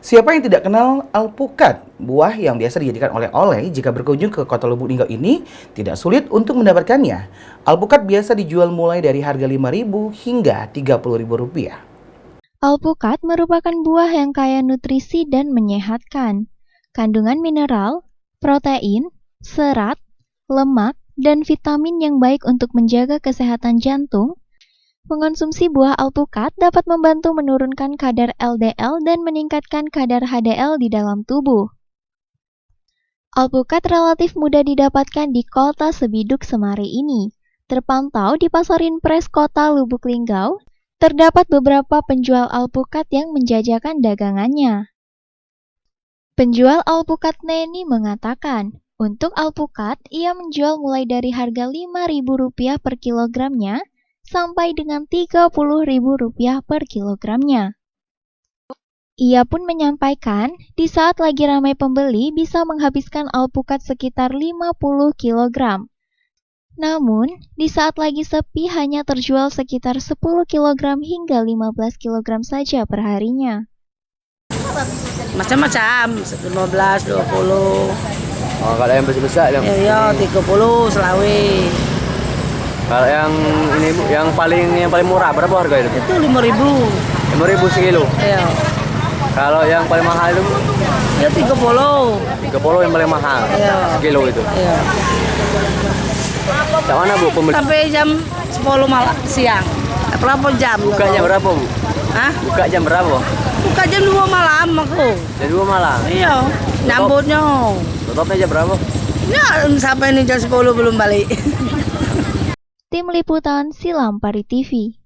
Siapa yang tidak kenal alpukat? Buah yang biasa dijadikan oleh-oleh jika berkunjung ke Kota Lubuk Linggau ini tidak sulit untuk mendapatkannya. Alpukat biasa dijual mulai dari harga Rp5.000 hingga Rp30.000. Alpukat merupakan buah yang kaya nutrisi dan menyehatkan. Kandungan mineral, protein, serat, lemak, dan vitamin yang baik untuk menjaga kesehatan jantung. Mengonsumsi buah alpukat dapat membantu menurunkan kadar LDL dan meningkatkan kadar HDL di dalam tubuh. Alpukat relatif mudah didapatkan di Kota Sebiduk Semari ini. Terpantau di Pasar Impres Kota Lubuk Linggau, terdapat beberapa penjual alpukat yang menjajakan dagangannya. Penjual alpukat Neni mengatakan, untuk alpukat ia menjual mulai dari harga Rp5.000 per kilogramnya sampai dengan Rp30.000 per kilogramnya. Ia pun menyampaikan, di saat lagi ramai pembeli bisa menghabiskan alpukat sekitar 50 kg. Namun, di saat lagi sepi hanya terjual sekitar 10 kg hingga 15 kg saja perharinya. Macam-macam, 15, 20. Oh, kalau yang besar-besar Ya, 30 selawe. Kalau yang ini Bu, yang paling murah berapa harga itu? Itu 5.000. 5.000 sekilo. Ya. Kalau yang paling mahal itu Ya 30. 30 yang paling mahal. Iya. Sekilo itu. Ya. Yang mana Bu pembeli? Sampai jam 10 malam siang. Berapa jam? Bukanya berapa Bu? Hah? Buka jam berapa? Buka jam 2 malam aku. Jam 2 malam. Iya. Nyambutnya. Tutupnya jam berapa? Ya, sampai ini jam 10 belum balik. Tim Liputan Silampari TV.